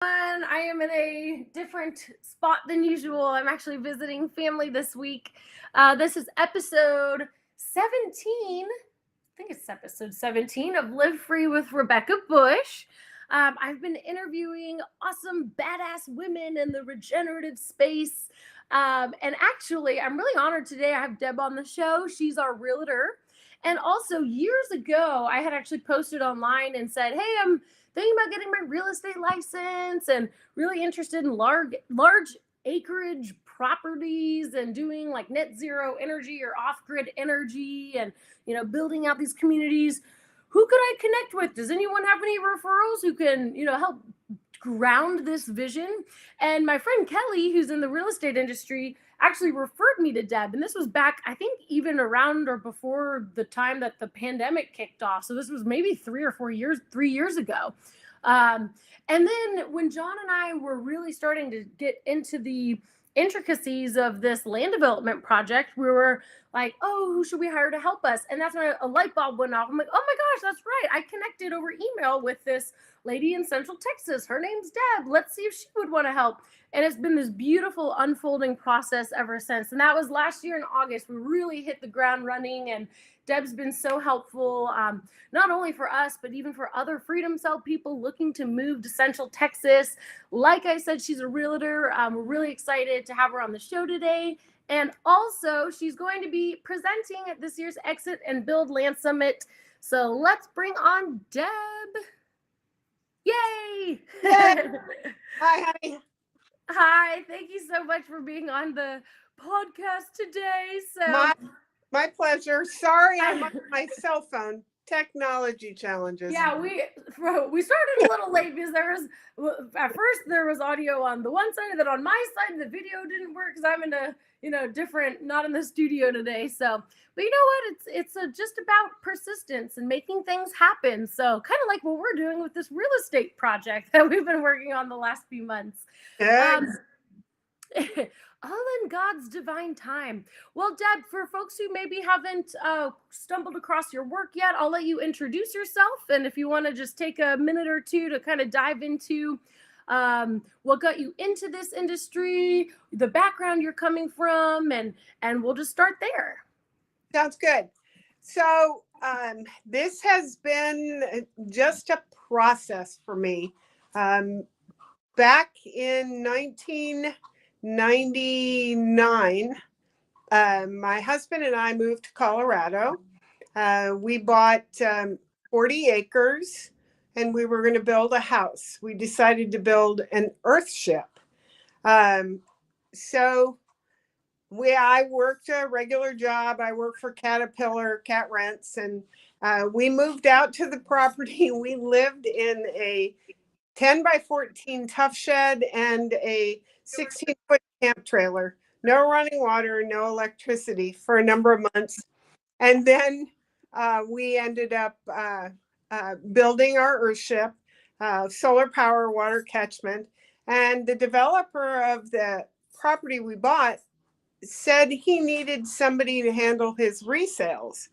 I am in a different spot than usual. I'm actually visiting family this week. This is episode 17. I think it's episode 17 of Live Free with Rebecca Bush. I've been interviewing awesome, badass women in the regenerative space. And actually, I'm really honored today. I have Deb on the show. She's our realtor. And also, years ago, I had actually posted online and said, hey, I'm thinking about getting my real estate license and really interested in large acreage properties and doing like net zero energy or off-grid energy and building out these communities. Who could I connect with? Does anyone have any referrals who can help ground this vision? And my friend Kelly, who's in the real estate industry, actually referred me to Deb. And this was back, I think, even around or before the time that the pandemic kicked off. So this was maybe 3 years ago. And then when John and I were really starting to get into the intricacies of this land development project, we were like, oh, who should we hire to help us? And that's when a light bulb went off. I'm like, oh my gosh, that's right. I connected over email with this lady in Central Texas. Her name's Deb. Let's see if she would want to help. And it's been this beautiful unfolding process ever since. And that was last year in August. We really hit the ground running, and Deb's been so helpful, not only for us, but even for other Freedom Cell people looking to move to Central Texas. Like I said, she's a realtor. We're really excited to have her on the show today. And also, she's going to be presenting at this year's Exit and Build Land Summit. So let's bring on Deb. Yay! Hi, honey. Hi, thank you so much for being on the podcast today. So my pleasure. Sorry, I'm on my cell phone. Technology challenges. Yeah, we started a little late because at first there was audio on the one side, and then on my side the video didn't work because I'm in a not in the studio today. So, but you know what? It's just about persistence and making things happen. So, kind of like what we're doing with this real estate project that we've been working on the last few months. All in God's divine time. Well, Deb, for folks who maybe haven't stumbled across your work yet, I'll let you introduce yourself. And if you want to just take a minute or two to kind of dive into what got you into this industry, the background you're coming from, and we'll just start there. Sounds good. So this has been just a process for me. Back in 1999, my husband and I moved to Colorado. We bought 40 acres and we were going to build a house. We decided to build an earthship. So I worked a regular job. I worked for Caterpillar, Cat Rents, and we moved out to the property. We lived in a 10 by 14 tough shed and a 16-foot camp trailer. No running water, no electricity for a number of months. And then we ended up building our earthship, solar power, water catchment. And the developer of the property we bought said he needed somebody to handle his resales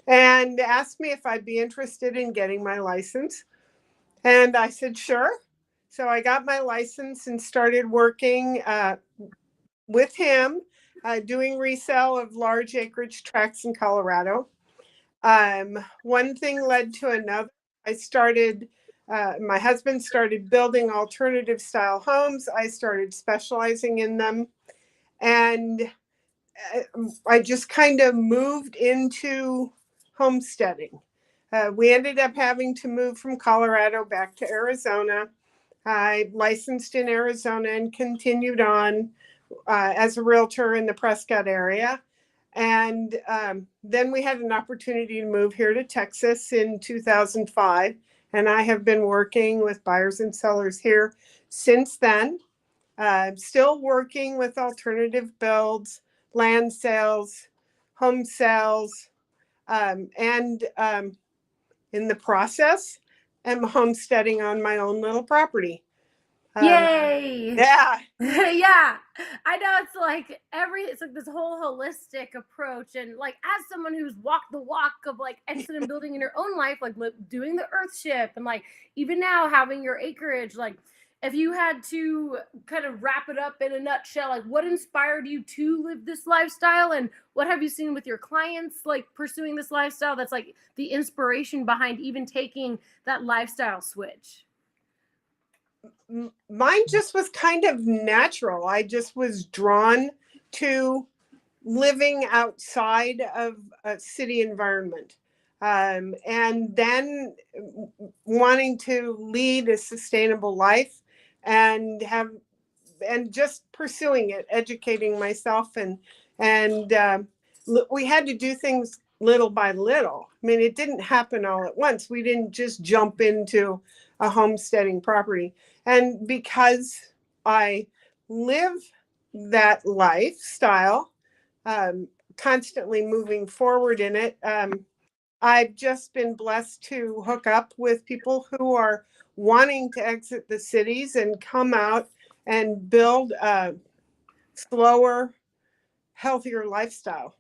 and asked me if I'd be interested in getting my license. And I said, sure. So I got my license and started working with him, doing resale of large acreage tracts in Colorado. One thing led to another. My husband started building alternative style homes. I started specializing in them. And I just kind of moved into homesteading. We ended up having to move from Colorado back to Arizona. I licensed in Arizona and continued on as a realtor in the Prescott area. And then we had an opportunity to move here to Texas in 2005. And I have been working with buyers and sellers here since then. Still working with alternative builds, land sales, home sales, and in the process, I'm homesteading on my own little property. Yay! Yeah. Yeah. I know it's like this whole holistic approach. And like, as someone who's walked the walk of like exit and building in your own life, like doing the earthship and like even now having your acreage, like if you had to kind of wrap it up in a nutshell, like what inspired you to live this lifestyle, and what have you seen with your clients like pursuing this lifestyle that's like the inspiration behind even taking that lifestyle switch? Mine just was kind of natural. I just was drawn to living outside of a city environment. And then wanting to lead a sustainable life and have and just pursuing it, educating myself, and we had to do things little by little. I mean, it didn't happen all at once. We didn't just jump into a homesteading property. And because I live that lifestyle, constantly moving forward in it, I've just been blessed to hook up with people who are wanting to exit the cities and come out and build a slower, healthier lifestyle.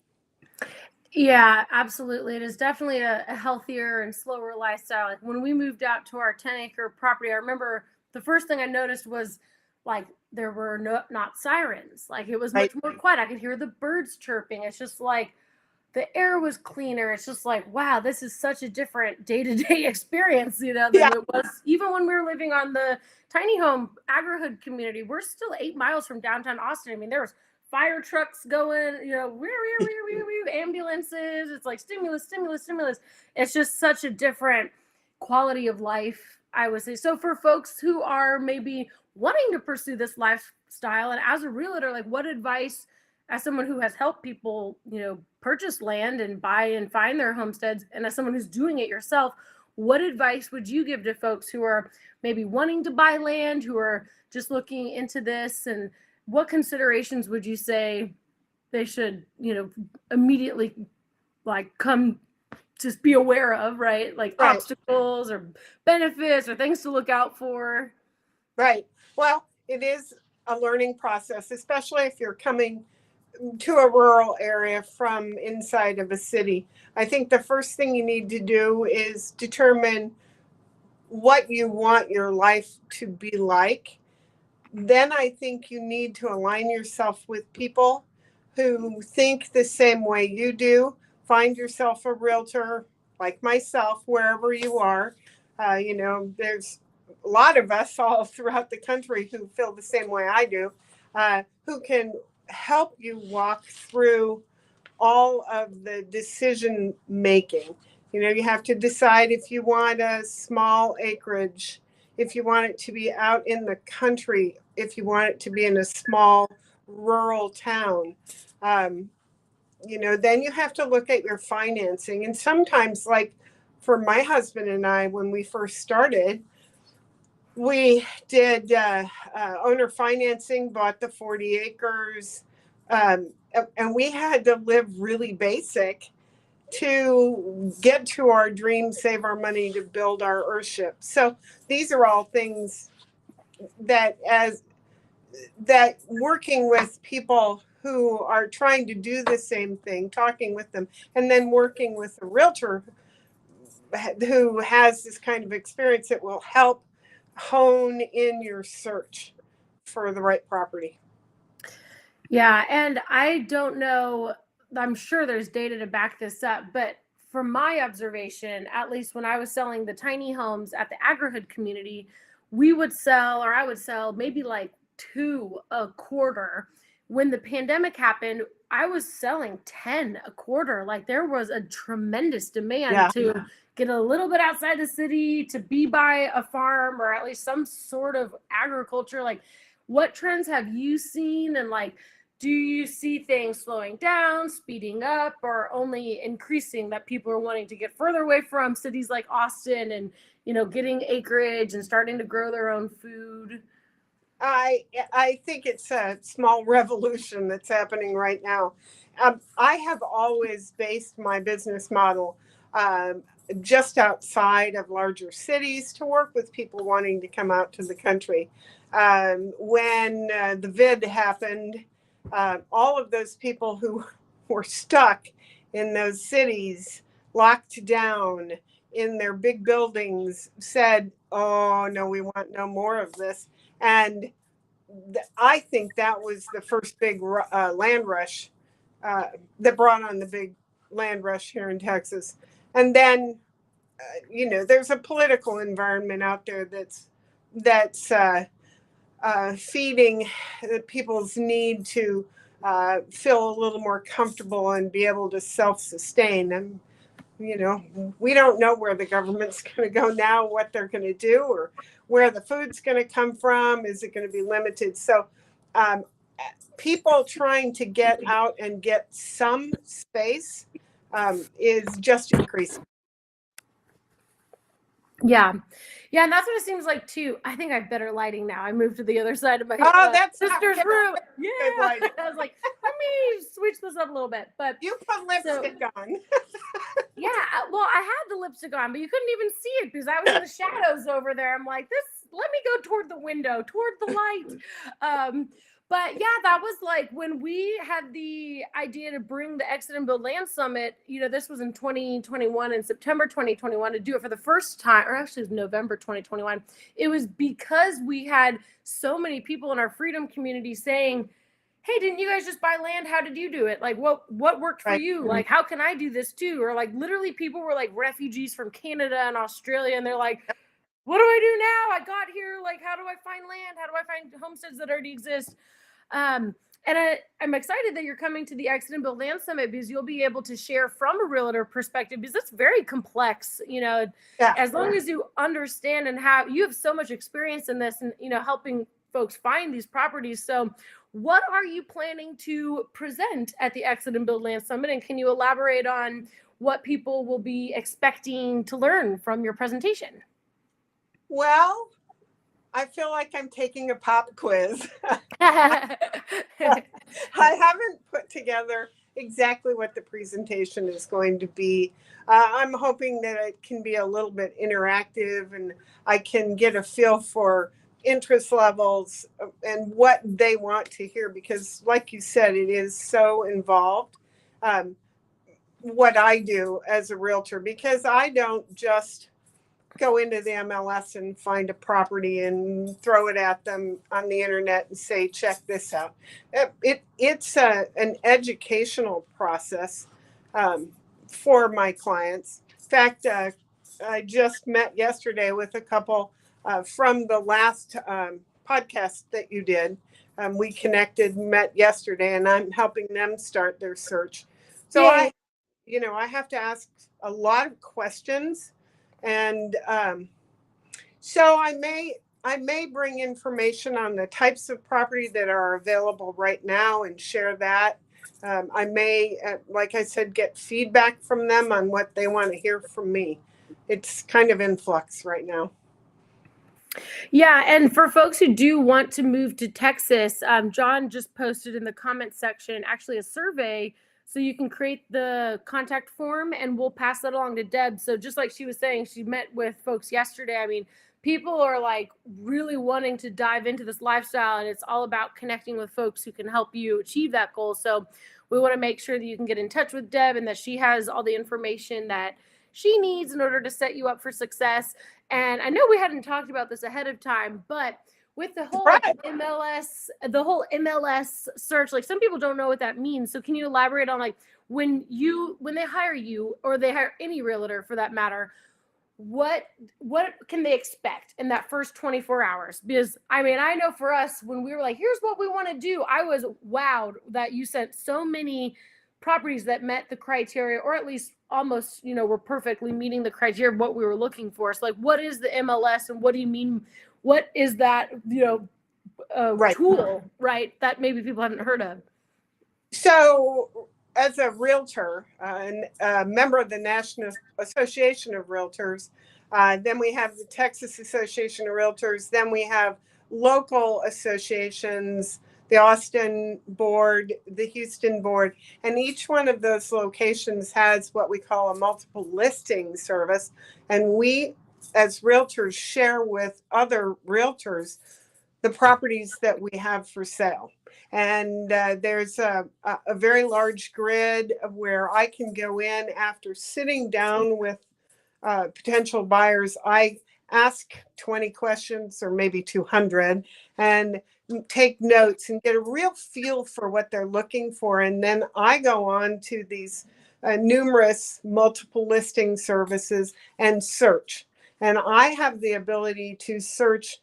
Yeah, absolutely. It is definitely a healthier and slower lifestyle. Like when we moved out to our 10-acre property, I remember the first thing I noticed was like there were not sirens. Like it was much more quiet. I could hear the birds chirping. It's just like the air was cleaner. It's just like, wow, this is such a different day-to-day experience, than it was even when we were living on the tiny home agri-hood community. We're still 8 miles from downtown Austin. I mean, there was fire trucks going, ambulances. It's like stimulus, stimulus, stimulus. It's just such a different quality of life, I would say. So for folks who are maybe wanting to pursue this lifestyle, and as a realtor, like what advice, as someone who has helped people, purchase land and buy and find their homesteads, and as someone who's doing it yourself, what advice would you give to folks who are maybe wanting to buy land, who are just looking into this, and what considerations would you say they should, immediately like come just be aware of, right? Like obstacles or benefits or things to look out for. Right. Well, it is a learning process, especially if you're coming to a rural area from inside of a city. I think the first thing you need to do is determine what you want your life to be like. Then I think you need to align yourself with people who think the same way you do. Find yourself a realtor like myself, wherever you are. There's a lot of us all throughout the country who feel the same way I do, who can help you walk through all of the decision making. You have to decide if you want a small acreage, if you want it to be out in the country, if you want it to be in a small rural town. Then you have to look at your financing. And sometimes, like for my husband and I, when we first started, we did owner financing, bought the 40 acres, and we had to live really basic to get to our dream, save our money to build our earthship. So these are all things that working with people who are trying to do the same thing, talking with them, and then working with a realtor who has this kind of experience, that will help hone in your search for the right property. Yeah, and I don't know, I'm sure there's data to back this up, but from my observation, at least when I was selling the tiny homes at the agri-hood community, I would sell maybe like 2 a quarter. When the pandemic happened, I was selling 10 a quarter. Like there was a tremendous demand to get a little bit outside the city, to be by a farm or at least some sort of agriculture. Like what trends have you seen, and like do you see things slowing down, speeding up, or only increasing, that people are wanting to get further away from cities like Austin and, getting acreage and starting to grow their own food? I think it's a small revolution that's happening right now. I have always based my business model just outside of larger cities to work with people wanting to come out to the country. When the vid happened, all of those people who were stuck in those cities, locked down in their big buildings, said, oh, no, we want no more of this. And I think that was the first big land rush that brought on the big land rush here in Texas. And then, there's a political environment out there that's feeding people's need to feel a little more comfortable and be able to self-sustain. And we don't know where the government's going to go now, what they're going to do, or where the food's going to come from. Is it going to be limited? So people trying to get out and get some space is just increasing. Yeah. Yeah, and that's what it seems like too. I think I have better lighting now. I moved to the other side of my that's sister's room. Yeah. I was like, let me switch this up a little bit. But you put lipstick on. Yeah, well, I had the lipstick on, but you couldn't even see it because I was in the shadows over there. I'm like, let me go toward the window, toward the light. But yeah, that was like when we had the idea to bring the Exit and Build Land Summit, this was in 2021, in September 2021, to do it for the first time, or actually it was November 2021. It was because we had so many people in our freedom community saying, hey, didn't you guys just buy land? How did you do it? Like, what worked for you? Like, how can I do this too? Or like, literally people were like refugees from Canada and Australia. And they're like, what do I do now? I got here. Like, how do I find land? How do I find homesteads that already exist? And I'm excited that you're coming to the Exit and Build Land Summit because you'll be able to share from a realtor perspective, because it's very complex, as long as you understand and you have so much experience in this and, helping folks find these properties. So what are you planning to present at the Exit and Build Land Summit? And can you elaborate on what people will be expecting to learn from your presentation? Well, I feel like I'm taking a pop quiz. I haven't put together exactly what the presentation is going to be. I'm hoping that it can be a little bit interactive and I can get a feel for interest levels and what they want to hear, because like you said, it is so involved, what I do as a realtor, because I don't just go into the MLS and find a property and throw it at them on the internet and say, check this out. It's an educational process for my clients. In fact, I just met yesterday with a couple from the last podcast that you did. We met yesterday, and I'm helping them start their search. So I have to ask a lot of questions. And so I may bring information on the types of property that are available right now and share that. I may, like I said, get feedback from them on what they want to hear from me. It's kind of in flux right now. Yeah, and for folks who do want to move to Texas, John just posted in the comment section actually a survey, so you can create the contact form and we'll pass that along to Deb. So just like she was saying, she met with folks yesterday. I mean, people are like really wanting to dive into this lifestyle, and it's all about connecting with folks who can help you achieve that goal. So we want to make sure that you can get in touch with Deb and that she has all the information that she needs in order to set you up for success. And I know we hadn't talked about this ahead of time, but with the whole MLS search, like some people don't know what that means. So can you elaborate on like when they hire you, or they hire any realtor for that matter, what can they expect in that first 24 hours? Because I mean, I know for us, when we were like, here's what we want to do, I was wowed that you sent so many properties that met the criteria, or at least almost, were perfectly meeting the criteria of what we were looking for. So like, what is the MLS and what do you mean? What is that, tool, right, that maybe people haven't heard of? So as a realtor and a member of the National Association of Realtors, then we have the Texas Association of Realtors, then we have local associations, the Austin board, the Houston board, and each one of those locations has what we call a multiple listing service. And we, as realtors, share with other realtors the properties that we have for sale. And there's a very large grid of where I can go in after sitting down with potential buyers. I ask 20 questions or maybe 200 and take notes and get a real feel for what they're looking for. And then I go on to these numerous multiple listing services and search. And I have the ability to search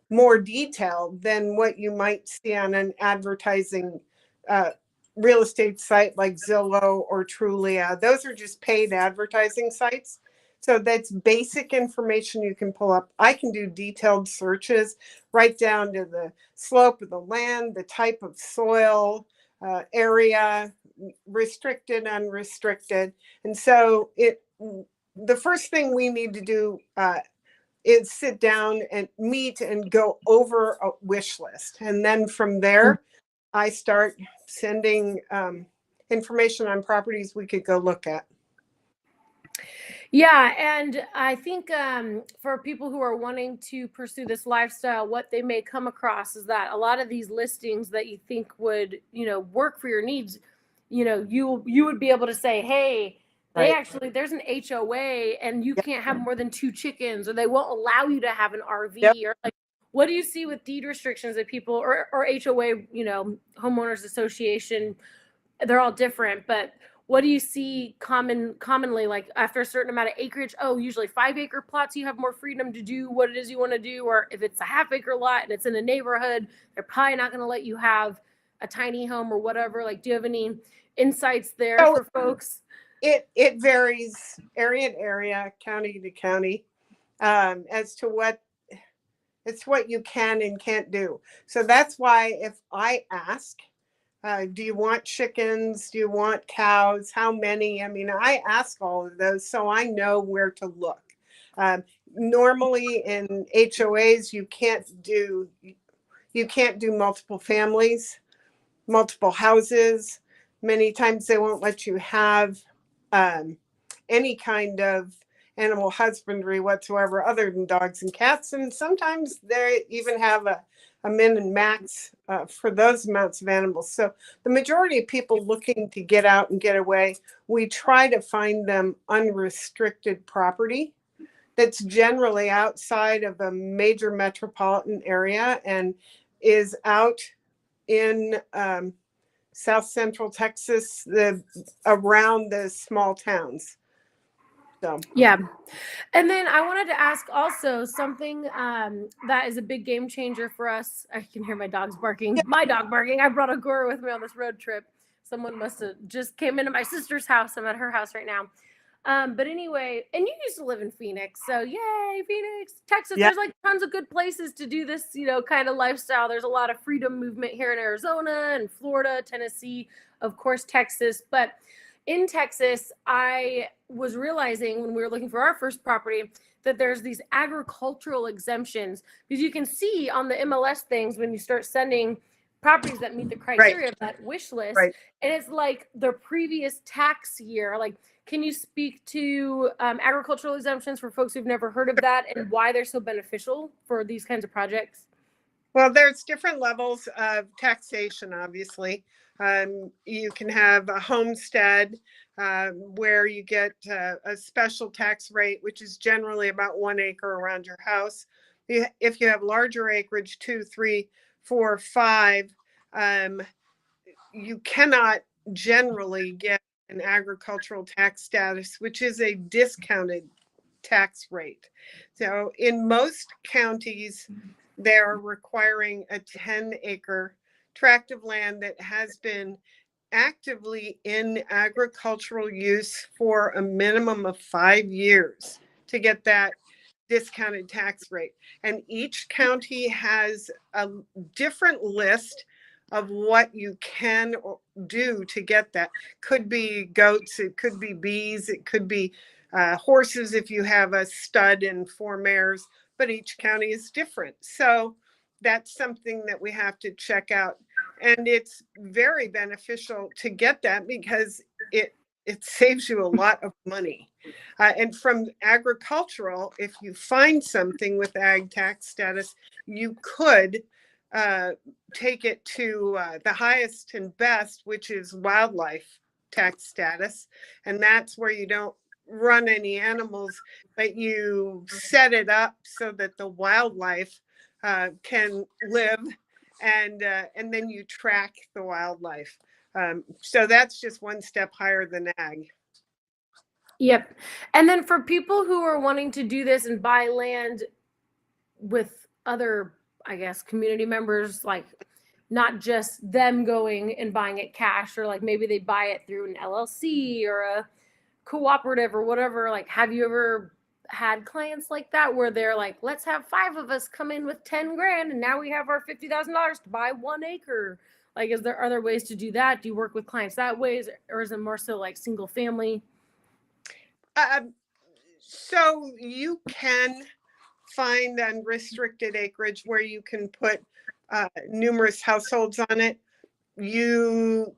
more detailed than what you might see on an advertising real estate site like Zillow or Trulia. Those are just paid advertising sites. So that's basic information you can pull up. I can do detailed searches right down to the slope of the land, the type of soil, area, restricted, unrestricted. And so the first thing we need to do is sit down and meet and go over a wish list. And then from there, I start sending information on properties we could go look at. Yeah, and I think for people who are wanting to pursue this lifestyle, what they may come across is that a lot of these listings that you think would, work for your needs, you would be able to say, hey, they actually, there's an HOA and you can't have more than 2 chickens, or they won't allow you to have an RV, or like, what do you see with deed restrictions that people, or HOA, homeowners association, they're all different, but what do you see commonly, like after a certain amount of acreage? Oh, usually 5-acre plots, you have more freedom to do what it is you want to do. Or if it's a half-acre lot and it's in a neighborhood, they're probably not going to let you have a tiny home or whatever. Like, do you have any insights there for folks? It varies area to area, county to county, as to what you can and can't do. So that's why if I ask, do you want chickens? Do you want cows? How many? I mean, I ask all of those so I know where to look. Normally in HOAs, you can't do multiple families, multiple houses. Many times they won't let you have any kind of animal husbandry whatsoever other than dogs and cats. And sometimes they even have a min and max for those amounts of animals. So the majority of people looking to get out and get away, we try to find them unrestricted property that's generally outside of a major metropolitan area and is out in South Central Texas, around the small towns. So. Yeah. And then I wanted to ask also something that is a big game changer for us. I can hear my dogs barking. My dog barking. I brought a Gora with me on this road trip. Someone must have just came into my sister's house. I'm at her house right now. But anyway, and you used to live in Phoenix. So yay, Phoenix, Texas. Yeah. There's like tons of good places to do this, kind of lifestyle. There's a lot of freedom movement here in Arizona and Florida, Tennessee, of course, Texas. But in Texas, I was realizing when we were looking for our first property that there's these agricultural exemptions, because you can see on the MLS things when you start sending properties that meet the criteria of that wish list, and it's like the previous tax year. Like, can you speak to agricultural exemptions for folks who've never heard of that and why they're so beneficial for these kinds of projects? Well, there's different levels of taxation, obviously. You can have a homestead where you get a special tax rate, which is generally about 1 acre around your house. If you have larger acreage, 2, 3, 4, 5, you cannot generally get an agricultural tax status, which is a discounted tax rate. So in most counties, they're requiring a 10-acre tract of land that has been actively in agricultural use for a minimum of 5 years to get that discounted tax rate. And each county has a different list of what you can do to get that. Could be goats, it could be bees, it could be horses if you have a stud and 4 mares, but each county is different. So that's something that we have to check out. And it's very beneficial to get that because it saves you a lot of money. And from agricultural, if you find something with ag tax status, you could take it to the highest and best, which is wildlife tax status. And that's where you don't run any animals, but you set it up so that the wildlife can live, and then you track the wildlife. So that's just one step higher than ag. Yep. And then for people who are wanting to do this and buy land with other, I guess, community members, like not just them going and buying it cash, or like maybe they buy it through an LLC or a cooperative or whatever. Like, have you ever had clients like that where they're like, let's have 5 of us come in with 10 grand and now we have our $50,000 to buy 1 acre? Like, is there other ways to do that? Do you work with clients that way, or is it more so like single family? So you can find unrestricted acreage where you can put numerous households on it. You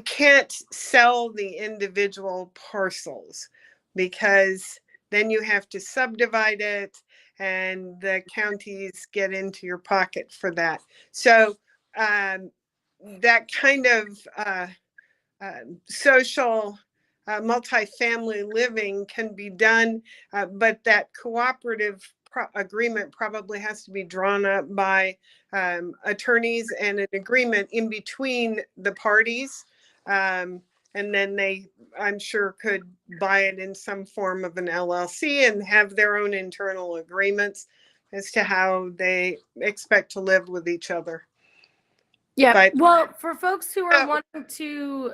can't sell the individual parcels because then you have to subdivide it and the counties get into your pocket for that. So that kind of social multifamily living can be done, but that cooperative agreement probably has to be drawn up by attorneys and an agreement in between the parties. And then they, I'm sure, could buy it in some form of an LLC and have their own internal agreements as to how they expect to live with each other. Yeah. But, well, for folks who are wanting to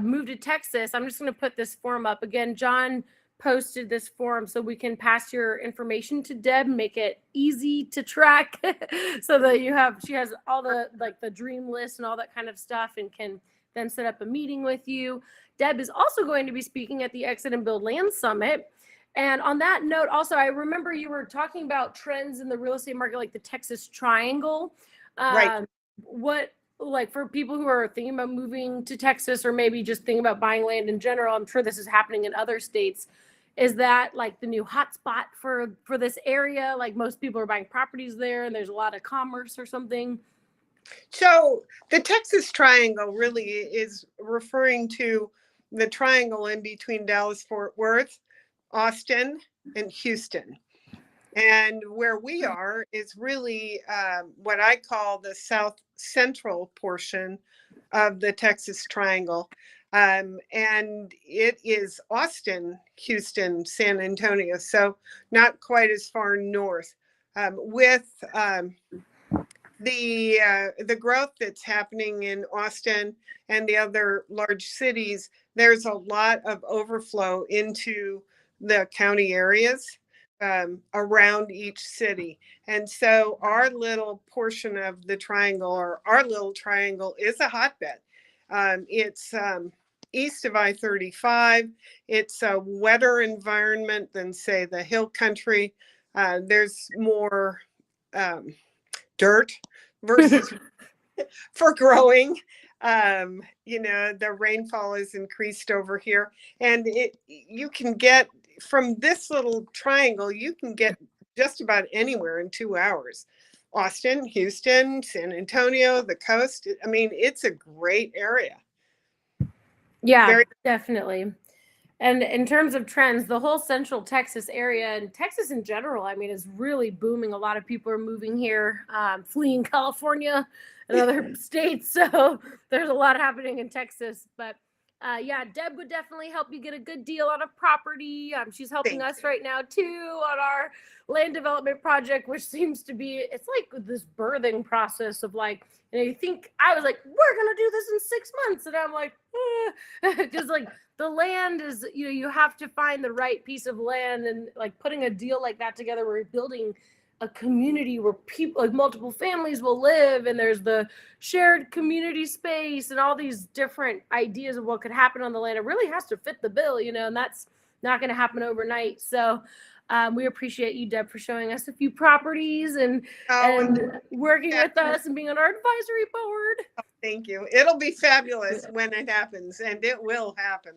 move to Texas, I'm just going to put this form up again. John posted this form so we can pass your information to Deb, make it easy to track so that she has all the, like, the dream list and all that kind of stuff, and can then set up a meeting with you. Deb is also going to be speaking at the Exit and Build Land Summit. And on that note, also, I remember you were talking about trends in the real estate market, like the Texas Triangle. right. What, like, for people who are thinking about moving to Texas, or maybe just thinking about buying land in general, I'm sure this is happening in other states. Is that like the new hotspot for this area? Like, most people are buying properties there and there's a lot of commerce or something? So the Texas Triangle really is referring to the triangle in between Dallas-Fort Worth, Austin, and Houston. And where we are is really what I call the south central portion of the Texas Triangle. And it is Austin, Houston, San Antonio, so not quite as far north. With the growth that's happening in Austin and the other large cities, there's a lot of overflow into the county areas around each city. And so our little portion of the triangle, or our little triangle, is a hotbed. It's east of I-35. It's a wetter environment than, say, the hill country. There's more dirt versus for growing. The rainfall is increased over here, and you can get from this little triangle, you can get just about anywhere in 2 hours. Austin, Houston, San Antonio, the coast. I mean, it's a great area. Yeah, definitely. And in terms of trends, the whole central Texas area, and Texas in general, I mean, is really booming. A lot of people are moving here, fleeing California and other states. So there's a lot happening in Texas. But yeah, Deb would definitely help you get a good deal on a property. She's helping us right now too on our land development project, which seems to be, it's like this birthing process of, like, you think, I was like, we're going to do this in 6 months. And I'm like, because like the land is, you have to find the right piece of land, and like putting a deal like that together where you're building a community where people, like multiple families, will live, and there's the shared community space and all these different ideas of what could happen on the land. It really has to fit the bill, and that's not going to happen overnight. So we appreciate you, Deb, for showing us a few properties and working with us and being on our advisory board. Thank you. It'll be fabulous when it happens, and it will happen.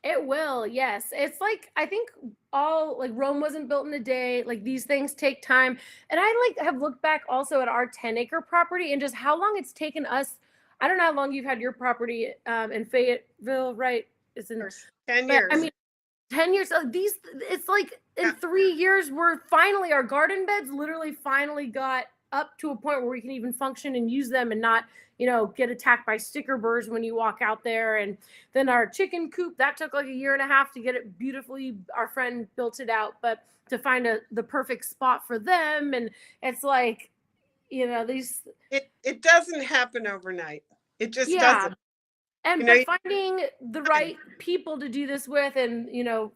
It will, yes. It's like, I think like Rome wasn't built in a day. Like, these things take time. And I have looked back also at our 10-acre property and just how long it's taken us. I don't know how long you've had your property in Fayetteville, right? It's in, 10 but I years. mean, 10 years, it's like in 3 years, our garden beds literally finally got up to a point where we can even function and use them and not, get attacked by sticker burrs when you walk out there. And then our chicken coop, that took like a year and a half to get it beautifully. Our friend built it out, but to find the perfect spot for them. And it's like, these. It doesn't happen overnight. It just Yeah. doesn't. And but finding the right people to do this with, and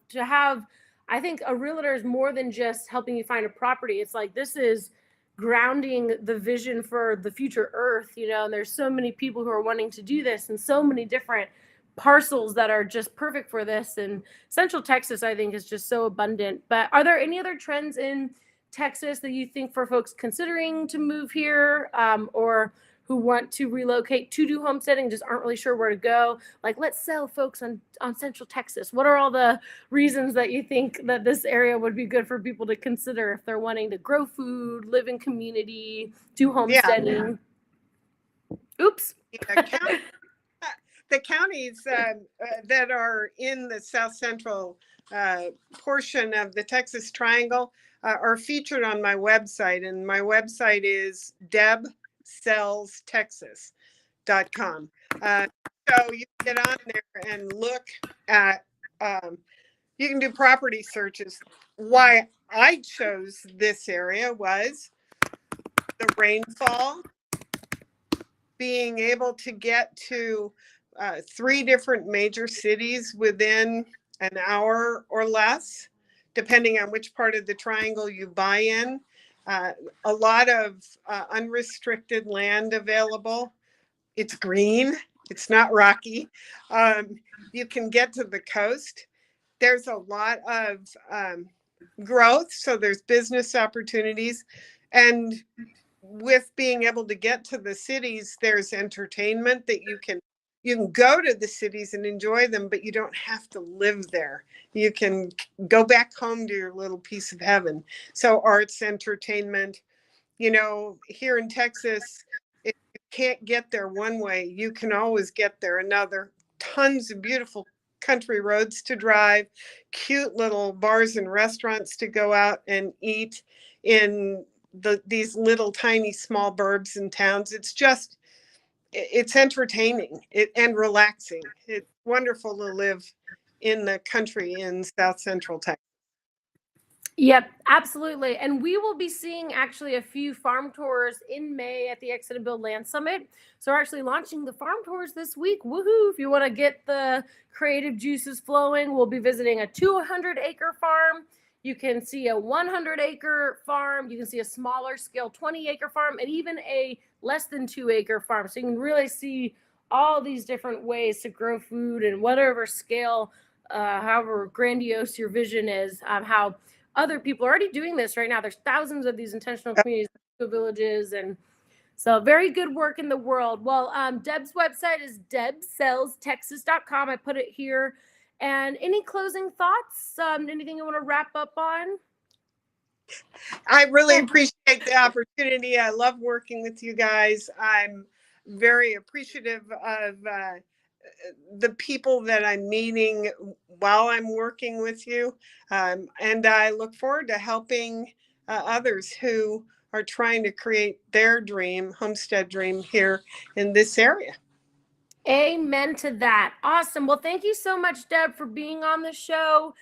to have, I think a realtor is more than just helping you find a property. It's like, this is grounding the vision for the future earth, and there's so many people who are wanting to do this, and so many different parcels that are just perfect for this. And Central Texas, I think, is just so abundant. But are there any other trends in Texas that you think for folks considering to move here, or who want to relocate to do homesteading, just aren't really sure where to go? Like, let's sell folks on Central Texas. What are all the reasons that you think that this area would be good for people to consider if they're wanting to grow food, live in community, do homesteading? Yeah. Oops. The counties that are in the south central portion of the Texas Triangle are featured on my website, and my website is debsellstexas.com. So you can get on there and look at, you can do property searches. Why I chose this area was the rainfall, being able to get to 3 different major cities within an hour or less, depending on which part of the triangle you buy in. A lot of unrestricted land available. It's green. It's not rocky. You can get to the coast. There's a lot of growth, so there's business opportunities. And with being able to get to the cities, there's entertainment that you can go to the cities and enjoy them, but you don't have to live there. You can go back home to your little piece of heaven. So arts, entertainment, here in Texas, if you can't get there one way, you can always get there another. Tons of beautiful country roads to drive, cute little bars and restaurants to go out and eat in these little tiny small burbs and towns. It's entertaining and relaxing. It's wonderful to live in the country in South Central Texas. Yep, absolutely. And we will be seeing actually a few farm tours in May at the Exit and Build Land Summit. So we're actually launching the farm tours this week. Woohoo! If you want to get the creative juices flowing, we'll be visiting a 200-acre farm. You can see a 100-acre farm. You can see a smaller scale 20-acre farm, and even a less than 2-acre farm. So you can really see all these different ways to grow food, and whatever scale, however grandiose your vision is, how other people are already doing this right now. There's thousands of these intentional communities, villages, and so very good work in the world. Well, Deb's website is debsellstexas.com. I put it here. And any closing thoughts? Anything you want to wrap up on? I really appreciate the opportunity. I love working with you guys. I'm very appreciative of the people that I'm meeting while I'm working with you. And I look forward to helping others who are trying to create their dream, homestead dream here in this area. Amen to that. Awesome. Well, thank you so much, Deb, for being on the show.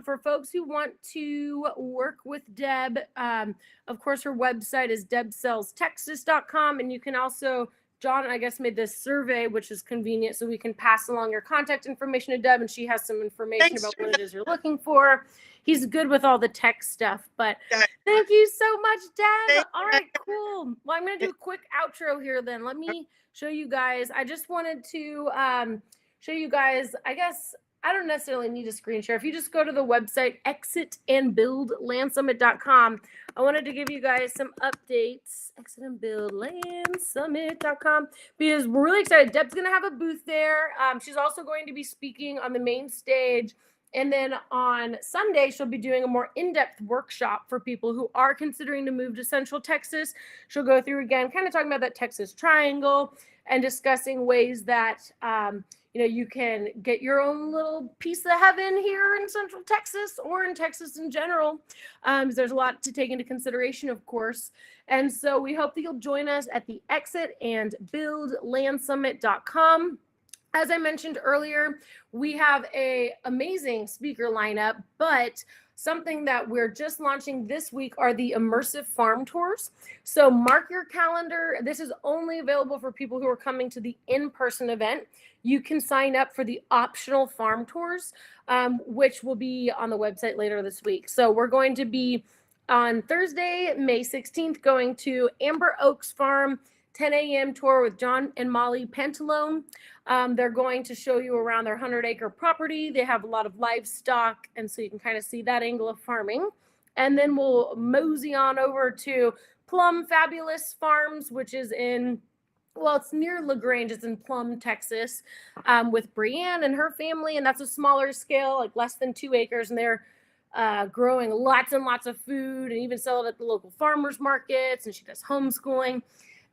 For folks who want to work with Deb, of course, her website is debsellstexas.com. And you can also, John, I guess, made this survey, which is convenient, so we can pass along your contact information to Deb, and she has some information about what it is you're looking for. He's good with all the tech stuff, but thank you so much, Deb. All right, cool. Well, I'm going to do a quick outro here then. Let me show you guys. I just wanted to show you guys, I guess, I don't necessarily need a screen share. If you just go to the website, exitandbuildlandsummit.com, I wanted to give you guys some updates. Exitandbuildlandsummit.com, because we're really excited. Deb's going to have a booth there. She's also going to be speaking on the main stage And then on Sunday, she'll be doing a more in-depth workshop for people who are considering to move to Central Texas. She'll go through again, kind of talking about that Texas triangle and discussing ways that, you can get your own little piece of heaven here in Central Texas or in Texas in general. There's a lot to take into consideration, of course. And so we hope that you'll join us at the Exit and Build Landsummit.com. As I mentioned earlier, we have an amazing speaker lineup, but something that we're just launching this week are the immersive farm tours. So mark your calendar. This is only available for people who are coming to the in-person event. You can sign up for the optional farm tours, which will be on the website later this week. So we're going to be on Thursday, May 16th, going to Amber Oaks Farm, 10 a.m. tour with John and Molly Pantalone. They're going to show you around their 100-acre property. They have a lot of livestock, and so you can kind of see that angle of farming. And then we'll mosey on over to Plum Fabulous Farms, which is it's near LaGrange. It's in Plum, Texas, with Brianne and her family, and that's a smaller scale, like less than 2 acres, and they're growing lots and lots of food and even sell it at the local farmers markets, and she does homeschooling.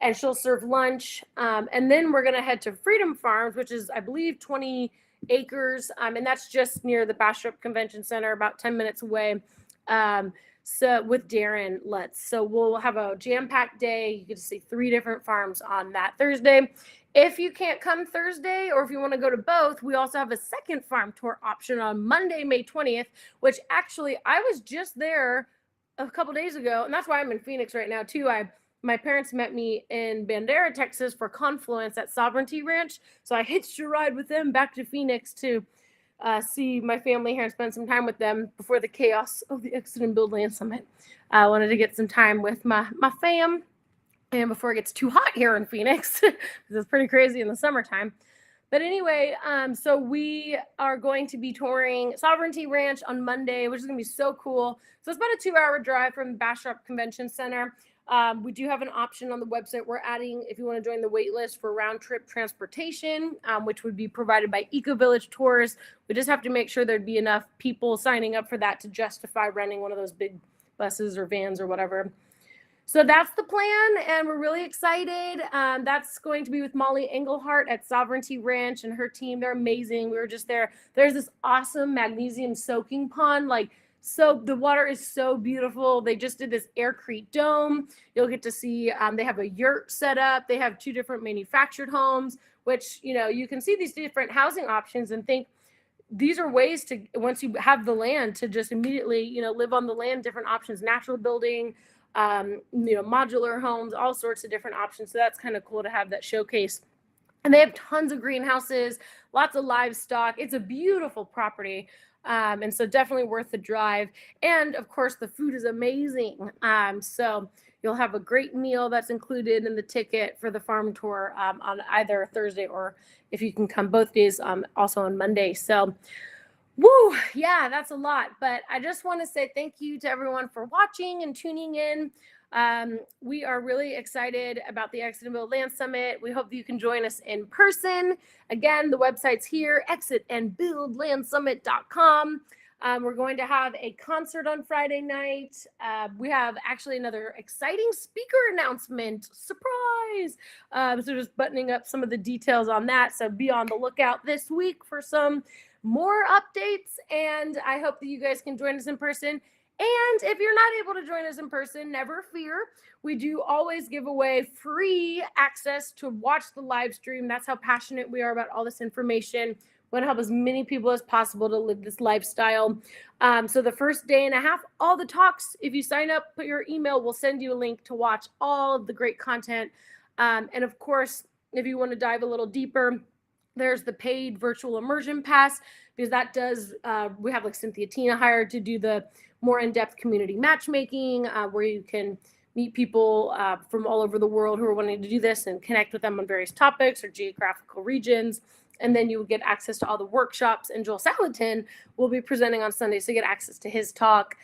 And she'll serve lunch. And then we're going to head to Freedom Farms, which is, I believe, 20 acres. And that's just near the Bastrop Convention Center, about 10 minutes away. So with Darren Lutz. So we'll have a jam-packed day. You get to see 3 different farms on that Thursday. If you can't come Thursday, or if you want to go to both, we also have a second farm tour option on Monday, May 20th, which actually I was just there a couple days ago. And that's why I'm in Phoenix right now, too. My parents met me in Bandera, Texas for Confluence at Sovereignty Ranch. So I hitched a ride with them back to Phoenix to see my family here and spend some time with them before the chaos of the Exit and Build Land Summit. I wanted to get some time with my fam, and before it gets too hot here in Phoenix, because it's pretty crazy in the summertime. But anyway, so we are going to be touring Sovereignty Ranch on Monday, which is going to be so cool. So it's about a 2-hour drive from Bastrop Convention Center. We do have an option on the website. We're adding, if you want to join the wait list for round trip transportation, which would be provided by Eco Village Tours. We just have to make sure there'd be enough people signing up for that to justify renting one of those big buses or vans or whatever. So that's the plan, and we're really excited. That's going to be with Molly Engelhart at Sovereignty Ranch and her team. They're amazing. We were just there. There's this awesome magnesium soaking pond, so the water is so beautiful. They just did this aircrete dome. You'll get to see, they have a yurt set up. They have 2 different manufactured homes, which, you can see these different housing options and think these are ways to, once you have the land, to just immediately, live on the land, different options, natural building, modular homes, all sorts of different options. So that's kind of cool to have that showcase. And they have tons of greenhouses, lots of livestock. It's a beautiful property. And so definitely worth the drive. And of course, the food is amazing. So you'll have a great meal that's included in the ticket for the farm tour on either Thursday, or if you can come both days, also on Monday. So, woo, yeah, that's a lot. But I just want to say thank you to everyone for watching and tuning in. We are really excited about the Exit and Build Land Summit. We hope that you can join us in person. Again, the website's here, exitandbuildlandsummit.com. We're going to have a concert on Friday night. We have actually another exciting speaker announcement. Surprise! So just buttoning up some of the details on that. So be on the lookout this week for some more updates. And I hope that you guys can join us in person. And if you're not able to join us in person, never fear. We do always give away free access to watch the live stream. That's how passionate we are about all this information. We want to help as many people as possible to live this lifestyle. So the first day and a half, all the talks, if you sign up, put your email, we'll send you a link to watch all of the great content. And of course, if you want to dive a little deeper, there's the paid virtual immersion pass, because that does, we have Cynthia Tina hired to do the more in-depth community matchmaking, where you can meet people from all over the world who are wanting to do this and connect with them on various topics or geographical regions. And then you will get access to all the workshops. And Joel Salatin will be presenting on Sunday, so you get access to his talk.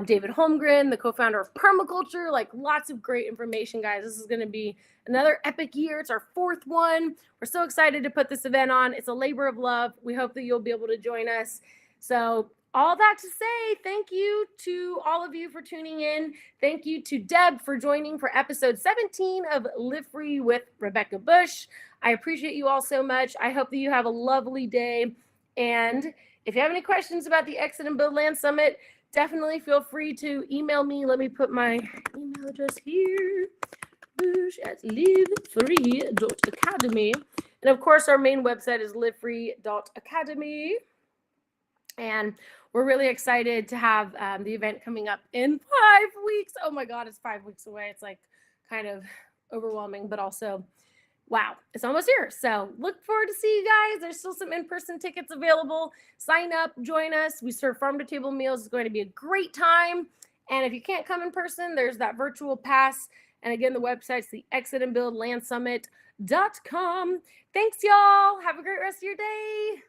David Holmgren, the co-founder of Permaculture, lots of great information, guys. This is going to be another epic year. It's our 4th one. We're so excited to put this event on. It's a labor of love. We hope that you'll be able to join us. So all that to say, thank you to all of you for tuning in. Thank you to Deb for joining for episode 17 of Live Free with Rebecca Bush. I appreciate you all so much. I hope that you have a lovely day. And if you have any questions about the Exit and Build Land Summit, definitely feel free to email me. Let me put my email address here. livefree.academy. And of course, our main website is livefree.academy. And we're really excited to have the event coming up in 5 weeks. Oh my God, it's 5 weeks away. It's like kind of overwhelming, but also, wow, it's almost here. So look forward to see you guys. There's still some in-person tickets available. Sign up, join us. We serve farm-to-table meals. It's going to be a great time. And if you can't come in person, there's that virtual pass. And again, the website's the exitandbuildlandsummit.com. Thanks, y'all. Have a great rest of your day.